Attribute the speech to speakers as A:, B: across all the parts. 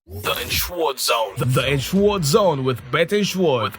A: The Insured Zone. The Insured Zone with Bet Insured.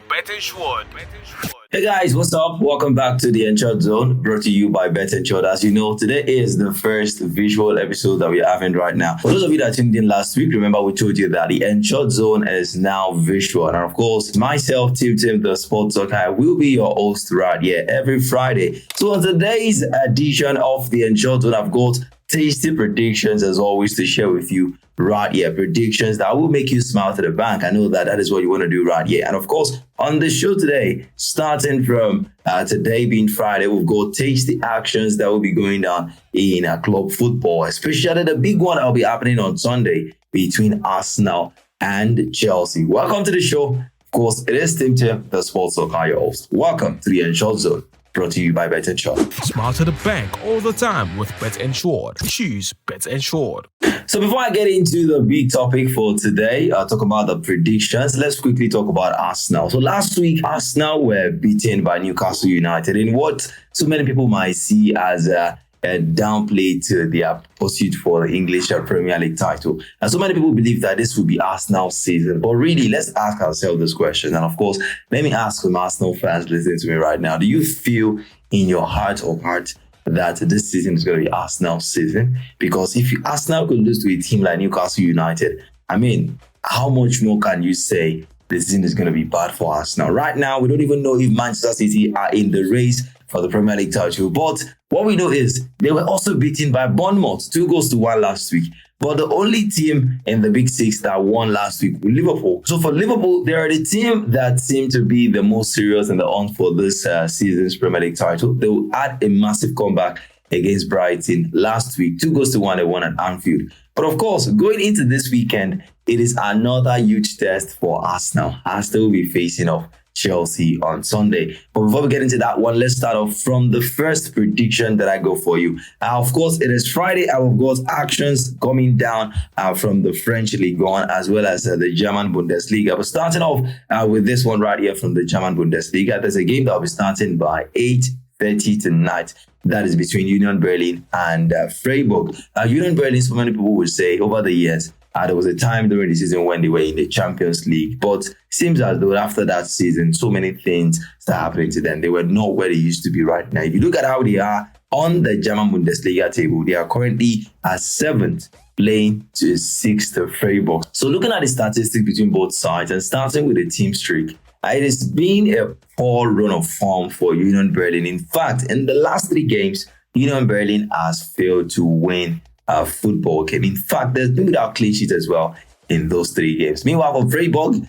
B: Hey guys, what's up? Welcome back to the Insured Zone, brought to you by Bet Insured. As you know, today is the first visual episode that we're having right now. For those of you that tuned in last week, remember we told you that the Insured Zone is now visual. And of course, myself, Tim, the Sports Talk, I will be your host right here every Friday. So on today's edition of the Insured Zone, I've got tasty predictions as always to share with you right here. Predictions that will make you smile to the bank. I know that is what you want to do right here. And of course, on the show today, starting from today being Friday, we've got tasty actions that will be going down in club football, especially the big one that will be happening on Sunday between Arsenal and Chelsea. Welcome to the show. Of course, it is Tim, the Sports Talk, your host. Welcome to the Insured Zone, brought to you by Bet Insured.
A: Smile to the bank all the time with Bet Insured. Choose Bet Insured.
B: So before I get into the big topic for today, I'll talk about the predictions. Let's quickly talk about Arsenal. So last week, Arsenal were beaten by Newcastle United in what so many people might see as a downplay to their pursuit for the English Premier League title. And so many people believe that this will be Arsenal's season. But really, let's ask ourselves this question. And of course, let me ask some Arsenal fans listening to me right now. Do you feel in your heart of hearts that this season is going to be Arsenal's season? Because if Arsenal could lose to a team like Newcastle United, I mean, how much more can you say the season is going to be bad for Arsenal? Right now, we don't even know if Manchester City are in the race for the Premier League title. But what we know is they were also beaten by Bournemouth, 2-1 last week. But the only team in the Big Six that won last week was Liverpool. So for Liverpool, they are the team that seem to be the most serious in the hunt for this season's Premier League title. They will add a massive comeback against Brighton last week. 2-1, they won at Anfield. But of course, going into this weekend, it is another huge test for Arsenal. Arsenal will be facing off Chelsea on Sunday. But before we get into that one, let's start off from the first prediction that I go for you. Of course, it is Friday. I've got actions coming down from the French League 1 as well as the German Bundesliga. But starting off with this one right here from the German Bundesliga, there's a game that will be starting by 8:30 tonight. That is between Union Berlin and Freiburg. Union Berlin, so many people would say, over the years, there was a time during the season when they were in the Champions League, but it seems as though after that season, so many things started happening to them. They were not where they used to be right now. If you look at how they are on the German Bundesliga table, they are currently at 7th, playing to 6th Freiburg. So looking at the statistics between both sides and starting with the team streak, it has been a poor run of form for Union Berlin. In fact, in the last 3 games, Union Berlin has failed to win a football game. In fact, there's been without clean sheet as well in those 3 games. Meanwhile, for Freiburg,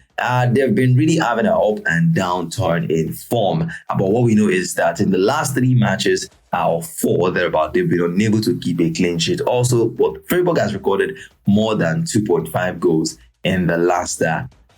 B: they've been really having an up and down turn in form. But what we know is that in the last 3 matches, or 4 thereabout, they've been unable to keep a clean sheet. Also, but Freiburg has recorded more than 2.5 goals in the last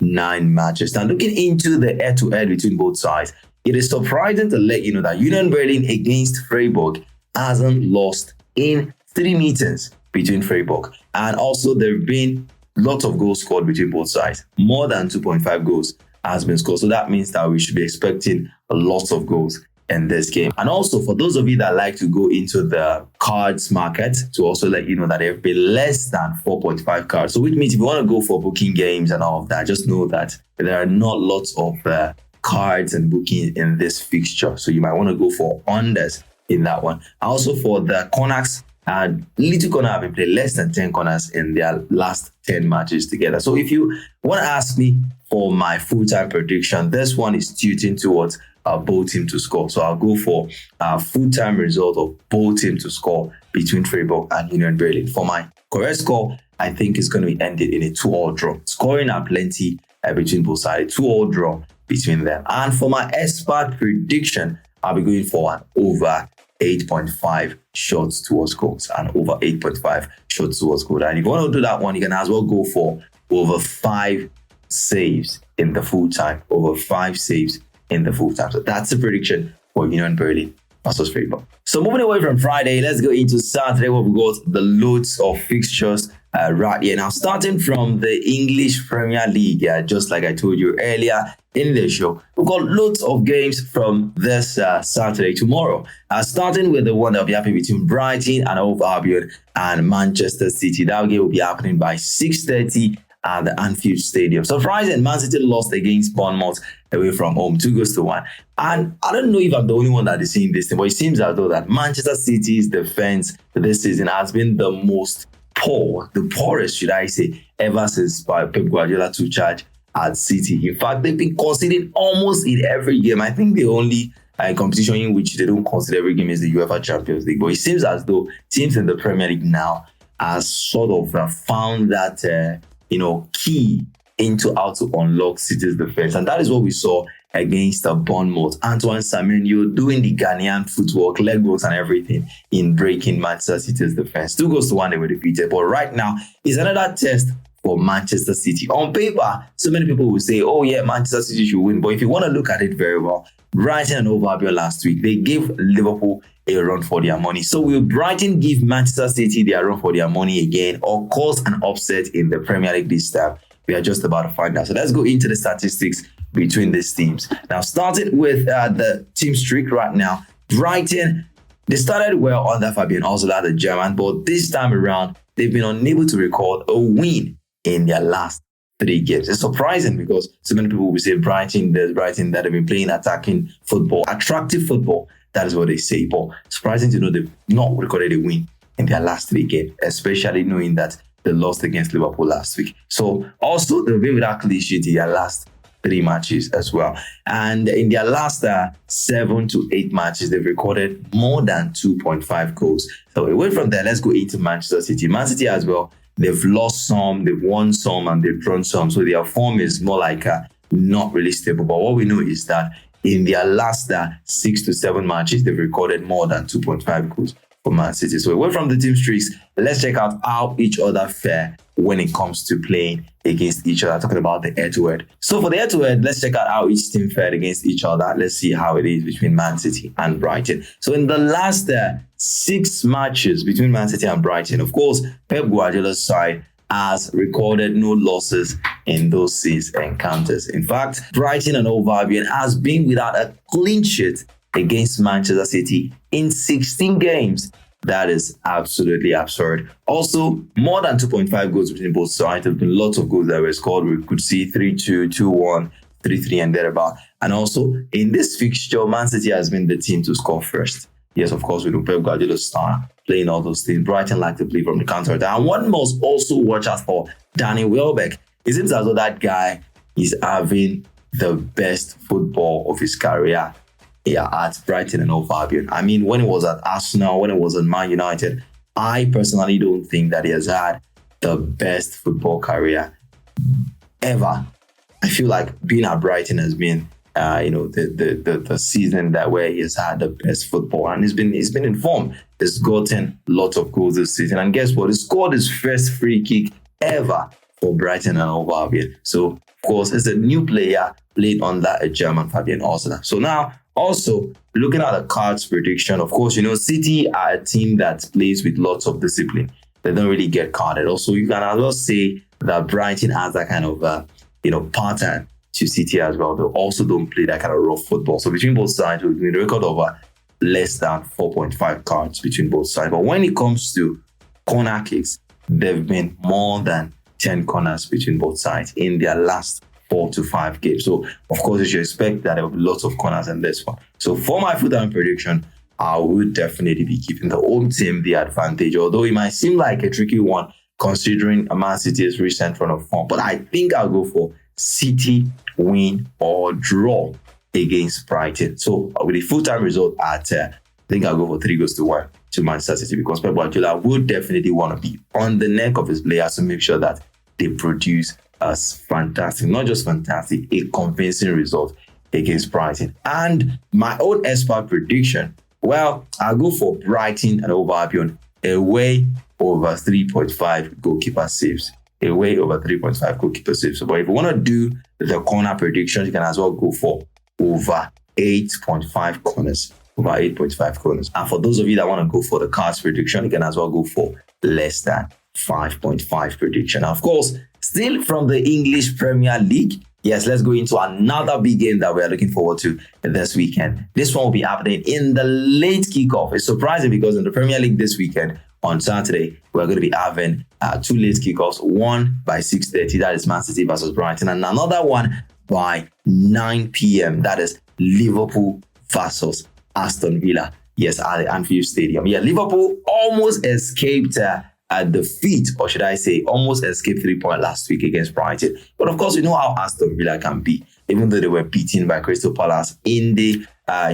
B: 9 matches. Now, looking into the head-to-head between both sides, it is surprising to let you know that Union Berlin against Freiburg hasn't lost in 3 meetings between Freiburg. And also, there have been lots of goals scored between both sides. More than 2.5 goals has been scored. So that means that we should be expecting lots of goals in this game. And also, for those of you that like to go into the cards market, to also let you know that there have been less than 4.5 cards. So which means if you want to go for booking games and all of that, just know that there are not lots of cards and booking in this fixture. So you might want to go for unders in that one. Also for the corners, Little Corner have been played less than 10 corners in their last 10 matches together. So if you want to ask me for my full-time prediction, this one is tilting towards both teams to score. So I'll go for a full-time result of both teams to score between Freiburg and Union Berlin. For my correct score, I think it's going to be ended in a 2-2 draw. Scoring are plenty between both sides, 2-2 draw between them. And for my expert prediction, I'll be going for an over 8.5 shots towards goals and over 8.5 shots towards goal. And if you want to do that one, you can as well go for over 5 saves in the full time. Over 5 saves in the full time. So that's a prediction for Union Berlin versus Freiburg. So moving away from Friday, let's go into Saturday where we got the loads of fixtures right here. Now, starting from the English Premier League, just like I told you earlier in the show, we've got loads of games from this Saturday tomorrow. Starting with the one that will be happening between Brighton and Hove Albion and Manchester City. That game will be happening by 6:30 at the Anfield Stadium. Surprising, Man City lost against Bournemouth away from home, 2-1. And I don't know if I'm the only one that is seeing this thing, but it seems as though that Manchester City's defense this season has been the most poor, the poorest, should I say, ever since Pep Guardiola took charge at City. In fact, they've been conceding almost in every game. I think the only competition in which they don't concede every game is the UEFA Champions League. But it seems as though teams in the Premier League now have sort of found that key into how to unlock City's defense, and that is what we saw against Bournemouth. Antoine Semenyo doing the Ghanaian footwork, leg works and everything in breaking Manchester City's defense. 2-1 they were defeated, but right now is another test for Manchester City. On paper, so many people will say, oh yeah, Manchester City should win, but if you want to look at it very well, Brighton and Hove Albion last week, they gave Liverpool a run for their money. So will Brighton give Manchester City their run for their money again, or cause an upset in the Premier League this time? We are just about to find out. So let's go into the statistics between these teams. Now, starting with the team streak right now, Brighton, they started well under Fabian Hosler, the German, but this time around, they've been unable to record a win in their last 3 games. It's surprising because so many people will say Brighton that have been playing attacking football, attractive football. That is what they say. But surprising to know they've not recorded a win in their last 3 games, especially knowing that they lost against Liverpool last week. So also they've been without clean sheet in their last 3 matches as well. And in their last 7 to 8 matches, they've recorded more than 2.5 goals. So away from there, let's go into Manchester City. Man City as well, they've lost some, they've won some, and they've drawn some. So their form is more like not really stable. But what we know is that in their last 6 to 7 matches, they've recorded more than 2.5 goals for Man City. So away from the team streaks, let's check out how each other fare when it comes to playing against each other, talking about the head-to-head. So for the head-to-head, let's check out how each team fared against each other. Let's see how it is between Man City and Brighton. So in the last 6 matches between Man City and Brighton, of course, Pep Guardiola's side has recorded no losses in those 6 encounters. In fact, Brighton and Hove Albion has been without a clean sheet against Manchester City in 16 games. That is absolutely absurd. Also, more than 2.5 goals between both sides. There have been lots of goals that were scored. We could see 3-2, 2-1, 3-3 and thereabout. And also, in this fixture, Man City has been the team to score first. Yes, of course, we know Pep Guardiola's style, playing all those things. Brighton like to play from the counter attack. And one must also watch out for Danny Welbeck. It seems as though that guy is having the best football of his career at Brighton and Hove Albion. I mean, when he was at Arsenal, when he was at Man United, I personally don't think that he has had the best football career ever. I feel like being at Brighton has been the season that where he has had the best football, and he's been in form. He's gotten lots of goals this season, and guess what? He scored his first free kick ever for Brighton and Hove Albion. So of course, it's a new player played under a German, Fabian Hosler. So now, also looking at the cards prediction, of course, City are a team that plays with lots of discipline. They don't really get carded. Also, you can as well say that Brighton has that kind of pattern to City as well. They also don't play that kind of rough football. So between both sides, we've been a record of less than 4.5 cards between both sides. But when it comes to corner kicks, there've been more than 10 corners between both sides in their last 4 to 5 games. So of course, you should expect that there will be lots of corners in this one. So for my full-time prediction, I would definitely be giving the home team the advantage, although it might seem like a tricky one considering Man City's recent run of form. But I think I'll go for City win or draw against Brighton. So with the full-time result I think I'll go for 3-1 to Manchester City, because Pep Guardiola would definitely want to be on the neck of his players to make sure that they produce a fantastic, not just fantastic, a convincing result against Brighton. And my own expert prediction, well, I'll go for Brighton and Hove Albion away over 3.5 goalkeeper saves. Away over 3.5 goalkeeper saves. But if you want to do the corner prediction, you can as well go for over 8.5 corners. Over 8.5 corners. And for those of you that want to go for the cards prediction, you can as well go for less than 5.5 prediction. Of course, still from the English Premier League, yes, let's go into another big game that we are looking forward to this weekend. This one will be happening in the late kickoff. It's surprising because in the Premier League this weekend, on Saturday, we're going to be having two late kickoffs, one by 6:30, that is Man City versus Brighton, and another one by 9 p.m. That is Liverpool versus Aston Villa. Yes, at the Anfield Stadium. Yeah, Liverpool almost escaped defeat, or should I say, almost escaped 3 points last week against Brighton. But of course, we know how Aston Villa can be, even though they were beaten by Crystal Palace in the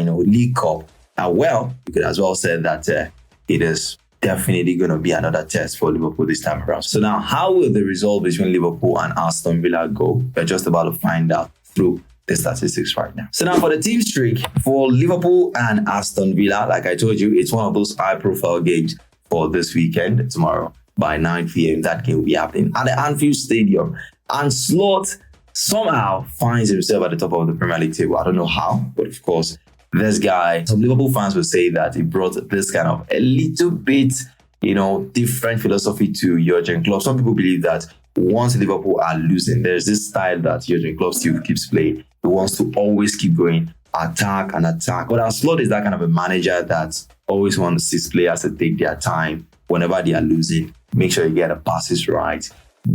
B: League Cup. Well, you could as well say that it is definitely going to be another test for Liverpool this time around. So now, how will the result between Liverpool and Aston Villa go? We're just about to find out through the statistics right now. So now for the team streak for Liverpool and Aston Villa, like I told you, it's one of those high-profile games for this weekend, tomorrow by 9 p.m. That game will be happening at the Anfield Stadium. And Slot somehow finds himself at the top of the Premier League table. I don't know how, but of course, this guy, some Liverpool fans will say that he brought this kind of a little bit, different philosophy to Jurgen Klopp. Some people believe that once Liverpool are losing, there's this style that Jurgen Klopp still keeps playing. He wants to always keep going, attack and attack. But Slot is that kind of a manager that always wants his players to take their time whenever they are losing. Make sure you get the passes right,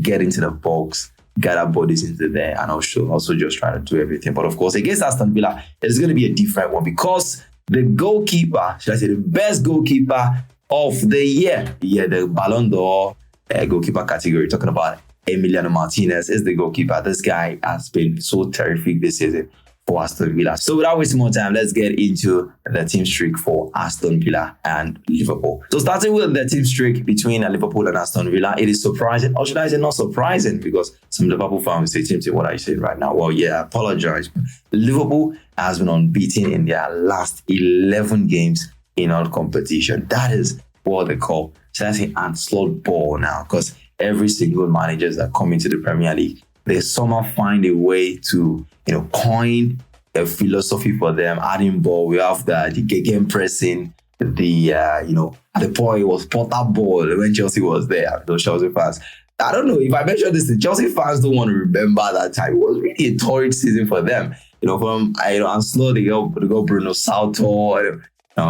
B: get into the box, gather bodies into there, and also just try to do everything. But of course, against Aston Villa, it's going to be a different one because the goalkeeper, should I say the best goalkeeper of the year, the Ballon d'Or goalkeeper category, talking about Emiliano Martinez, is the goalkeeper. This guy has been so terrific this season for Aston Villa. So without wasting more time, let's get into the team streak for Aston Villa and Liverpool. So starting with the team streak between Liverpool and Aston Villa, it is surprising, or should I say not surprising, because some Liverpool fans say, Tim, what are you saying right now? Well, yeah, I apologize. Liverpool has been unbeaten in their last 11 games in all competition. That is what they call, should I say, onslaught ball now, because every single managers that come into the Premier League, they somehow find a way to, coin a philosophy for them. Adding ball, we have the gegen pressing, at the point it was Potter ball when Chelsea was there. Those Chelsea fans, I don't know if I mentioned this, the Chelsea fans don't want to remember that time. It was really a torrid season for them. From and slow they go Bruno Salto.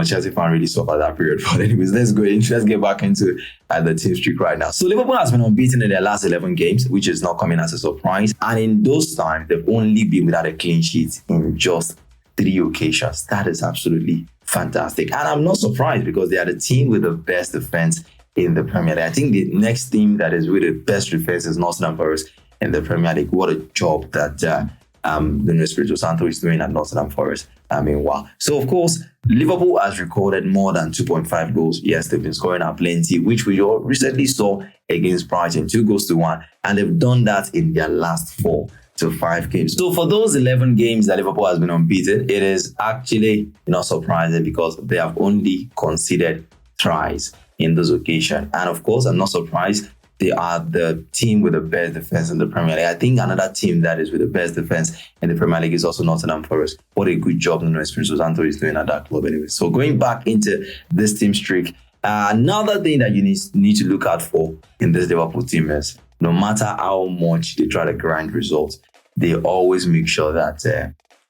B: Chelsea fan really suffered that period. But anyways, let's get back into the team streak right now. So Liverpool has been unbeaten in their last 11 games, which is not coming as a surprise. And in those times, they've only been without a clean sheet in just 3 occasions. That is absolutely fantastic. And I'm not surprised because they are the team with the best defense in the Premier League. I think the next team that is with the best defense is Nottingham Forest in the Premier League. What a job that Nuno Espirito Santo is doing at Nottingham Forest. Wow. So, of course, Liverpool has recorded more than 2.5 goals. Yes, they've been scoring out plenty, which we all recently saw against Brighton, 2-1. And they've done that in their last 4 to 5 games. So, for those 11 games that Liverpool has been unbeaten, it is actually not surprising because they have only conceded tries in those occasions. And, of course, I'm not surprised. They are the team with the best defense in the Premier League. I think another team that is with the best defense in the Premier League is also Nottingham Forest. What a good job Nuno Espirito Santo is doing at that club anyway. So going back into this team streak, another thing that you need to look out for in this Liverpool team is no matter how much they try to grind results, they always make sure that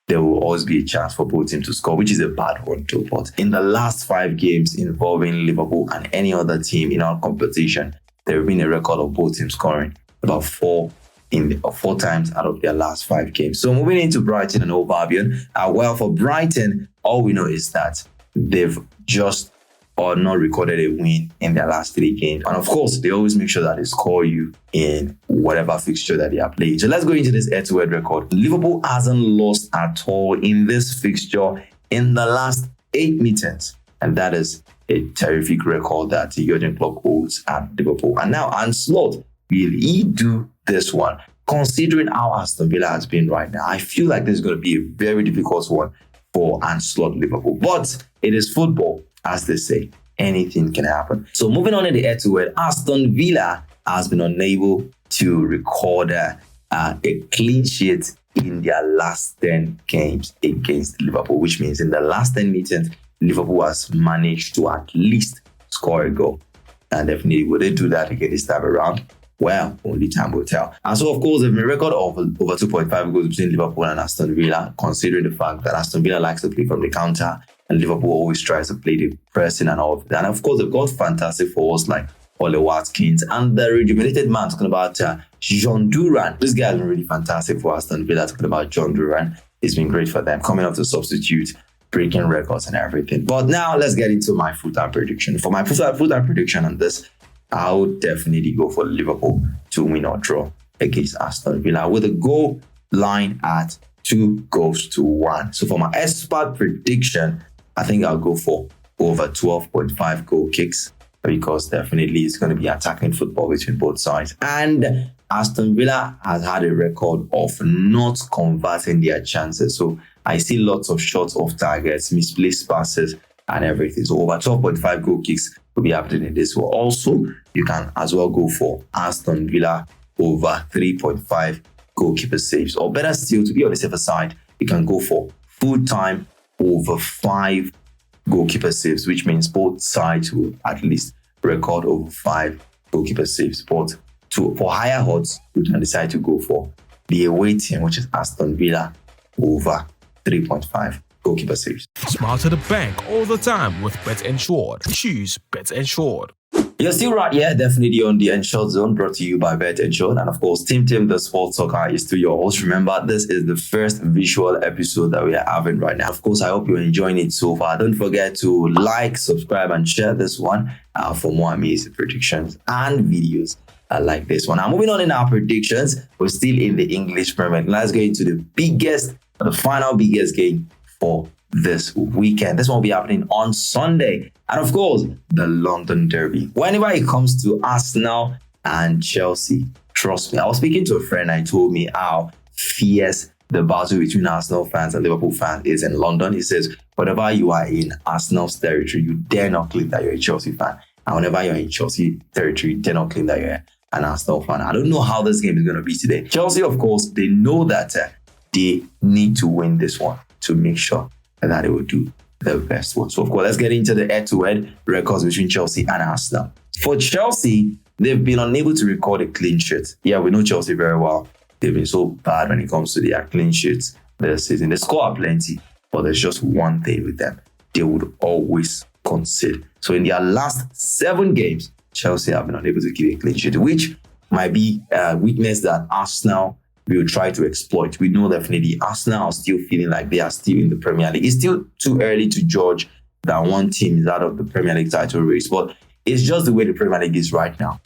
B: there will always be a chance for both teams to score, which is a bad one too. But in the last 5 games involving Liverpool and any other team in our competition, there have been a record of both teams scoring about 4 times out of their last 5 games. So moving into Brighton and Hove Albion, well, for Brighton, all we know is that they've just or not recorded a win in their last 3 games. And of course, they always make sure that they score you in whatever fixture that they are playing. So let's go into this head-to-head record. Liverpool hasn't lost at all in this fixture in the last 8 meetings. And that is a terrific record that Jurgen Klopp holds at Liverpool. And now, Slot, will he do this one? Considering how Aston Villa has been right now, I feel like this is going to be a very difficult one for Slot Liverpool. But it is football, as they say. Anything can happen. So moving on in the head-to-head, Aston Villa has been unable to record a clean sheet in their last 10 games against Liverpool, which means in the last 10 meetings, Liverpool has managed to at least score a goal. And definitely, will they do that again this time around? Well, only time will tell. And so, of course, there's been a record of over 2.5 goals between Liverpool and Aston Villa, considering the fact that Aston Villa likes to play from the counter And Liverpool always tries to play the pressing and all of that. And of course, they've got fantastic forwards like Ole Watkins and the rejuvenated man talking about John Duran. This guy has been really fantastic for Aston Villa. Talking about John Duran, it's been great for them coming up to substitute, breaking records and everything. But now let's get into my full-time prediction. For my full-time prediction on this, I would definitely go for Liverpool to win or draw against Aston Villa with a goal line at 2-1. So for my expert prediction, I think I'll go for over 12.5 goal kicks, because definitely it's going to be attacking football between both sides. And Aston Villa has had a record of not converting their chances. So I see lots of shots off targets, misplaced passes and everything. So over 12.5 goal kicks will be happening in this one. Also, you can as well go for Aston Villa over 3.5 goalkeeper saves. Or better still, to be on the safer side, you can go for full time over 5 goalkeeper saves, which means both sides will at least record over 5 goalkeeper saves. But for higher odds, you can decide to go for the away team, which is Aston Villa, over 3.5 goalkeeper saves.
A: Smile to the bank all the time with Bet Insured. Choose Bet Insured.
B: You're still right here, definitely on the Insured Zone, brought to you by Bet Insured. And of course, Tim, the sports soccer, is still your host. Remember, this is the first visual episode that we are having right now. Of course, I hope you're enjoying it so far. Don't forget to like, subscribe, and share this one for more amazing predictions and videos like this one. Now, moving on in our predictions, we're still in the English Premier League. Let's get into the final biggest game for this weekend. This one will be happening on Sunday. And of course, the London Derby. Whenever it comes to Arsenal and Chelsea, trust me, I was speaking to a friend and he told me how fierce the battle between Arsenal fans and Liverpool fans is in London. He says, whenever you are in Arsenal's territory, you dare not claim that you're a Chelsea fan. And whenever you're in Chelsea territory, you dare not claim that you're an Arsenal fan. I don't know how this game is going to be today. Chelsea, of course, they know that they need to win this one to make sure that they will do the best one. So, of course, let's get into the head-to-head records between Chelsea and Arsenal. For Chelsea, they've been unable to record a clean sheet. Yeah, we know Chelsea very well. They've been so bad when it comes to their clean sheets this season. They score plenty, but there's just one thing with them. They would always concede. So in their last 7 games, Chelsea have been unable to keep a clean sheet, which might be a weakness that Arsenal will try to exploit. We know definitely Arsenal are still feeling like they are still in the Premier League. It's still too early to judge that one team is out of the Premier League title race, but it's just the way the Premier League is right now.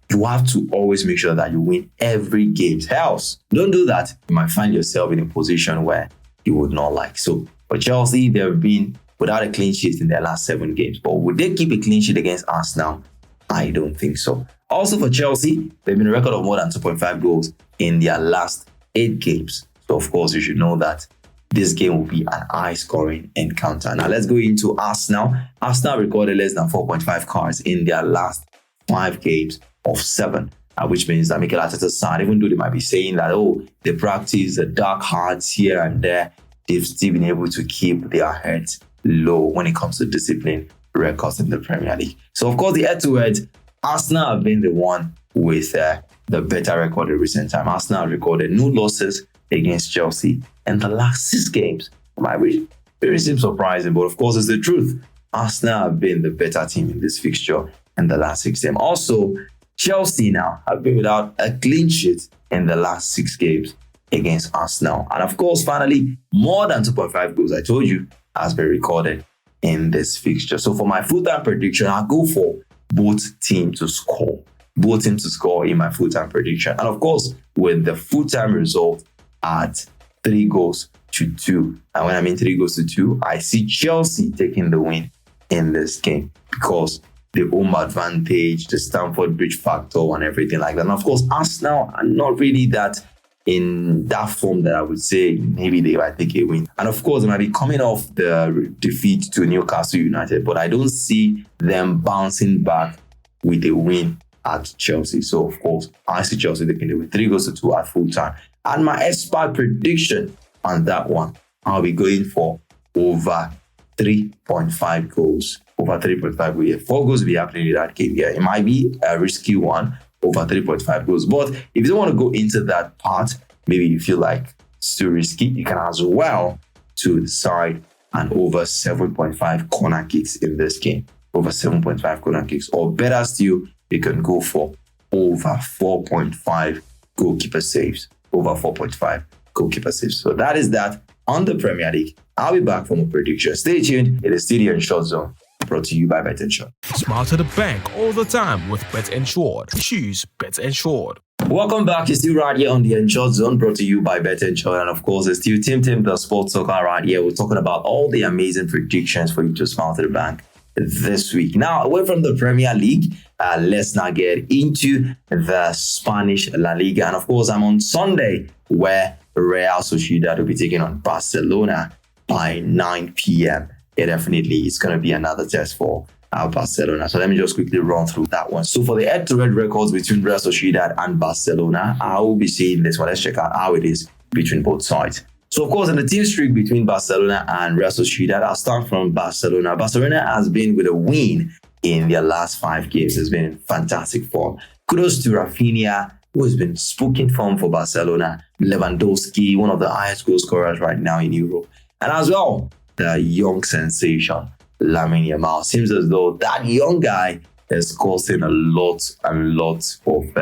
B: You have to always make sure that you win every game. Else, don't do that. You might find yourself in a position where you would not like. So for Chelsea, they've been without a clean sheet in their last 7 games. But would they keep a clean sheet against Arsenal? I don't think so. Also for Chelsea, they've been a record of more than 2.5 goals in their last 8 games. So of course, you should know that this game will be an high-scoring encounter. Now let's go into Arsenal. Arsenal recorded less than 4.5 cards in their last 5 games of 7, which means that Mikel Arteta's side, even though they might be saying that, oh, they practice the dark hearts here and there, they've still been able to keep their heads low when it comes to discipline records in the Premier League. So of course, the head-to-head, Arsenal have been the one with the better record in recent time. Arsenal recorded no losses against Chelsea in the last 6 games. It might be very surprising, but of course, it's the truth. Arsenal have been the better team in this fixture in the last 6 games. Also, Chelsea now have been without a clean sheet in the last 6 games against Arsenal. And of course, finally, more than 2.5 goals, I told you, has been recorded in this fixture. So for my full-time prediction, I'll go for both teams to score. Both teams to score in my full-time prediction. And of course, with the full-time result at 3-2. And when I mean 3-2, I see Chelsea taking the win in this game because the home advantage, the Stamford Bridge factor and everything like that. And of course, Arsenal are not really that in that form that I would say maybe they might take a win. And of course, they might be coming off the defeat to Newcastle United, but I don't see them bouncing back with a win at Chelsea. So of course, I see Chelsea taking the win 3-2 at full time. And my expert prediction on that one, I'll be going for over 3.5 goals. Over 3.5 goals. 4 goals will be happening in that game. Yeah, it might be a risky one, over 3.5 goals. But if you don't want to go into that part, maybe you feel like it's too risky, you can as well to decide and over 7.5 corner kicks in this game. Over 7.5 corner kicks. Or better still, you can go for over 4.5 goalkeeper saves. Over 4.5 goalkeeper saves. So that is that on the Premier League. I'll be back for more predictions. Stay tuned. It is Studio and Short Zone, brought to you by Bet Insured.
A: Smart to the bank all the time with Bet Insured. Choose Bet Insured.
B: Welcome back. You're still right here on the Insured Zone, brought to you by Bet Insured. And of course, it's still Tim, the sports talker right here. We're talking about all the amazing predictions for you to smile to the bank this week. Now, away from the Premier League, let's now get into the Spanish La Liga. And of course, I'm on Sunday, where Real Sociedad will be taking on Barcelona by 9 p.m. It definitely is going to be another test for Barcelona. So let me just quickly run through that one. So for the head-to-head records between Real Sociedad and Barcelona, I will be seeing this one. Let's check out how it is between both sides. So of course, in the team streak between Barcelona and Real Sociedad, I'll start from Barcelona. Barcelona has been with a win in their last 5 games. It's been in fantastic form. Kudos to Rafinha, who has been spooking form for Barcelona. Lewandowski, one of the highest goal scorers right now in Europe. And as well, the young sensation, Lamine Yamal. Seems as though that young guy is causing a lot of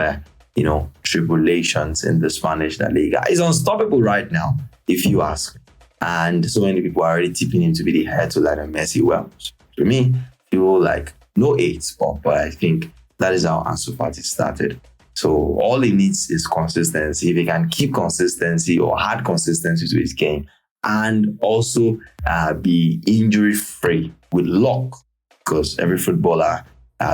B: tribulations in the Spanish La Liga. He's unstoppable right now, if you ask. And so many people are already tipping him to be the head to Lionel Messi. Well, to me, feel like no 8, but I think that is how Ansu Fati started. So all he needs is consistency. If he can keep consistency or add consistency to his game, and also be injury-free with luck, because every footballer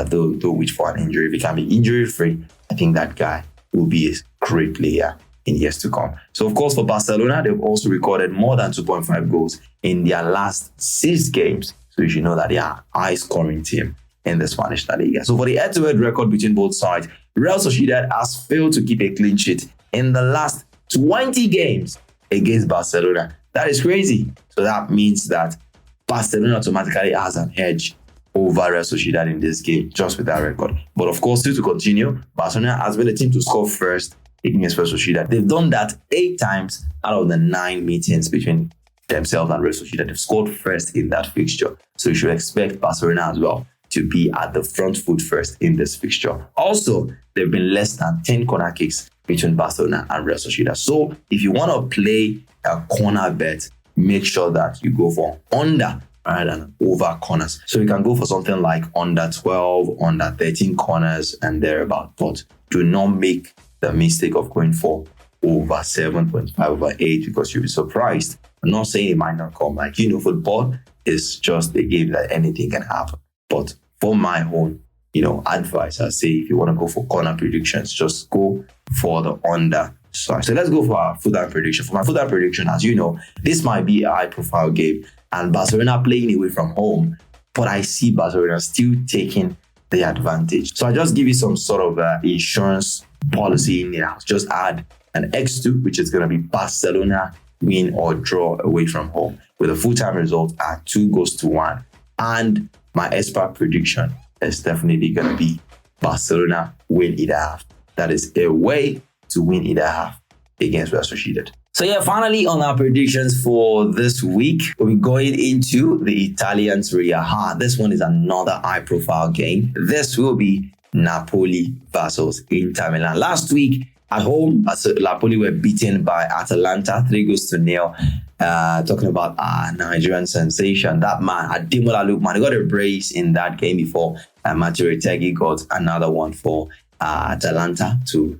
B: they'll wish for an injury. If he can be injury-free, I think that guy will be a great player in years to come. So of course, for Barcelona, they've also recorded more than 2.5 goals in their last 6 games. So you should know that they are a high-scoring team in the Spanish La Liga. So for the head-to-head record between both sides, Real Sociedad has failed to keep a clean sheet in the last 20 games against Barcelona. That is crazy. So that means that Barcelona automatically has an edge over Real Sociedad in this game, just with that record. But of course, still to continue, Barcelona has been the team to score first against Real Sociedad. They've done that 8 times out of the 9 meetings between themselves and Real Sociedad. They've scored first in that fixture. So you should expect Barcelona as well to be at the front foot first in this fixture. Also, there have been less than 10 corner kicks between Barcelona and Real Sociedad. So if you want to play a corner bet, make sure that you go for under rather than over corners. So you can go for something like under 12, under 13 corners and thereabout. But do not make the mistake of going for over 7.5, over 8, because you'll be surprised. I'm not saying it might not come. Like, football is just a game that anything can happen. But for my own, advice, I say if you want to go for corner predictions, just go for the under side. So let's go for our full-time prediction. For my full-time prediction, as you know, this might be a high-profile game and Barcelona playing away from home, but I see Barcelona still taking the advantage. So I just give you some sort of insurance policy in there. Just add an X2, which is going to be Barcelona win or draw away from home, with a full-time result at 2-1. And my expert prediction is definitely going to be Barcelona win either half. That is a way to win either half against Real Sociedad. So yeah, finally on our predictions for this week, we're going into the Italian Serie A. This one is another high-profile game. This will be Napoli versus Inter Milan. Last week at home, Napoli were beaten by Atalanta 3-0. Talking about our Nigerian sensation, that man, Ademola Lookman, he got a brace in that game before Matteo Retegui got another one for Atalanta to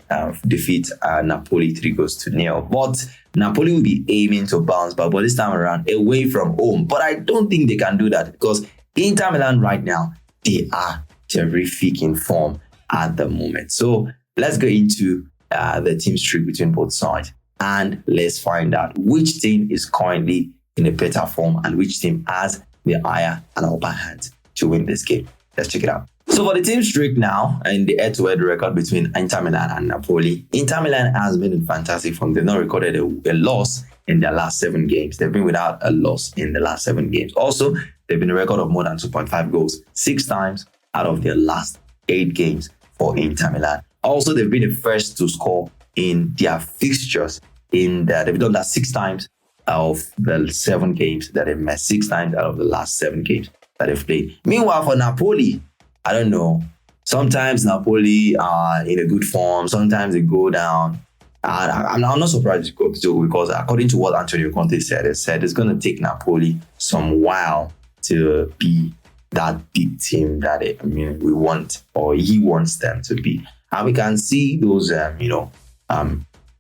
B: defeat Napoli 3-0. But Napoli will be aiming to bounce back, but this time around away from home. But I don't think they can do that, because Inter Milan right now, they are terrific in form at the moment. So let's go into the team streak between both sides, and let's find out which team is currently in a better form and which team has the higher and upper hand to win this game. Let's check it out. So for the team streak now, and the head-to-head record between Inter Milan and Napoli, Inter Milan has been in fantastic form. They've not recorded a loss in their last 7 games. They've been without a loss in the last 7 games. Also, they've been a record of more than 2.5 goals 6 times out of their last 8 games for Inter Milan. Also, they've been the first to score in their fixtures. They've done that 6 times of the 7 games that they've met, 6 times out of the last 7 games that they've played. Meanwhile, for Napoli, I don't know. Sometimes Napoli are in a good form. Sometimes they go down. I'm not surprised because according to what Antonio Conte said, he said it's going to take Napoli some while to be that big team that we want, or he wants them to be. And we can see those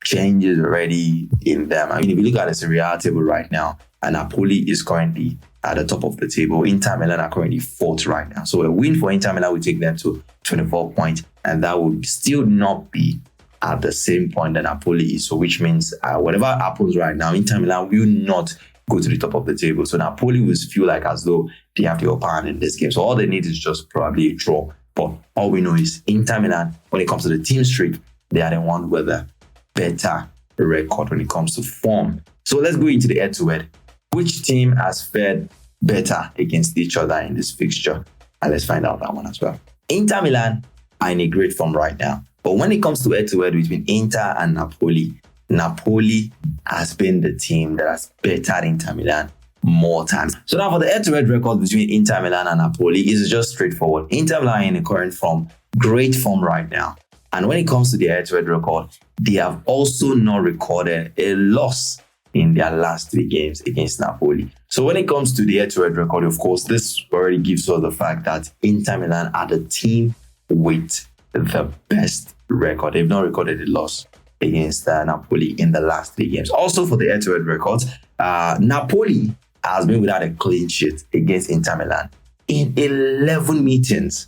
B: changes already in them. I mean, if you look at the Serie A table right now, and Napoli is currently at the top of the table. Inter Milan are currently 4th right now. So a win for Inter Milan will take them to 24 points, and that would still not be at the same point that Napoli is. So which means whatever happens right now, Inter Milan will not go to the top of the table. So Napoli will feel like as though they have the upper hand in this game. So all they need is just probably a draw. But all we know is Inter Milan, when it comes to the team streak, they are the one with a better record when it comes to form. So let's go into the head-to-head. Which team has fared better against each other in this fixture? And let's find out that one as well. Inter Milan are in a great form right now. But when it comes to head-to-head between Inter and Napoli, Napoli has been the team that has bettered Inter Milan more times. So now for the head-to-head record between Inter Milan and Napoli, it's just straightforward. Inter Milan are in a current form, great form right now. And when it comes to their head-to-head record, they have also not recorded a loss in their last 3 games against Napoli. So when it comes to the head-to-head record, of course, this already gives us the fact that Inter Milan are the team with the best record. They've not recorded a loss against Napoli in the last 3 games. Also for the head-to-head records, Napoli has been without a clean sheet against Inter Milan in 11 meetings.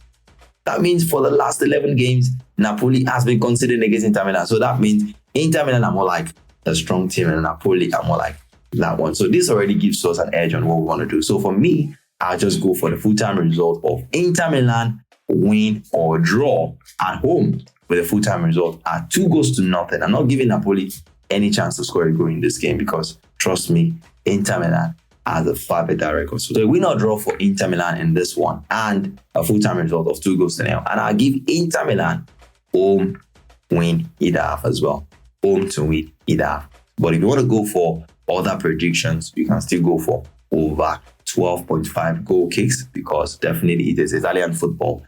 B: That means for the last 11 games, Napoli has been conceding against Inter Milan. So that means Inter Milan are more like a strong team and Napoli are more like that one. So this already gives us an edge on what we want to do. So for me, I'll just go for the full-time result of Inter Milan win or draw at home with a full-time result at 2-0. I'm not giving Napoli any chance to score a goal in this game because, trust me, Inter Milan has a far better record. So the win or draw for Inter Milan in this one and a full-time result of 2-0. And I'll give Inter Milan home win either half as well. Home to win either half. But if you want to go for other predictions, you can still go for over 12.5 goal kicks because definitely it is Italian football.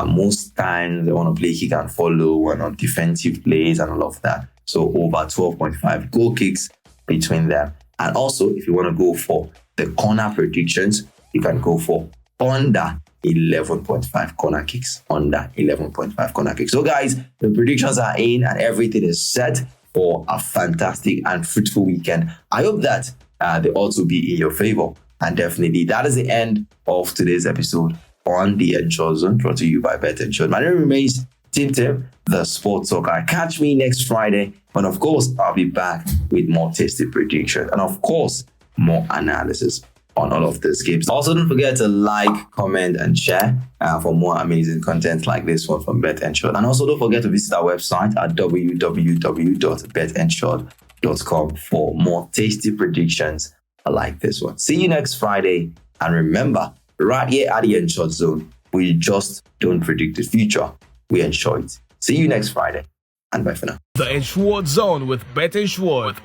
B: Most times they want to play kick and follow and on defensive plays and all of that. So over 12.5 goal kicks between them. And also, if you want to go for the corner predictions, you can go for under 11.5 corner kicks. Under 11.5 corner kicks. So guys, the predictions are in and everything is set for a fantastic and fruitful weekend. I hope that they also be in your favor. And definitely, that is the end of today's episode on the Ensure Zone, brought to you by Bet Ensure. My name remains Tim, the Sports Talker. Catch me next Friday. And of course, I'll be back with more tasty predictions and of course, more analysis on all of these games. Also, don't forget to like, comment, and share for more amazing content like this one from Bet Ensure. And also, don't forget to visit our website at www.betensure.com for more tasty predictions like this one. See you next Friday. And remember, right here at the Ensure Zone, we just don't predict the future. We ensure it. See you next Friday. And bye for now.
A: The Ensured Zone with Bet Ensured.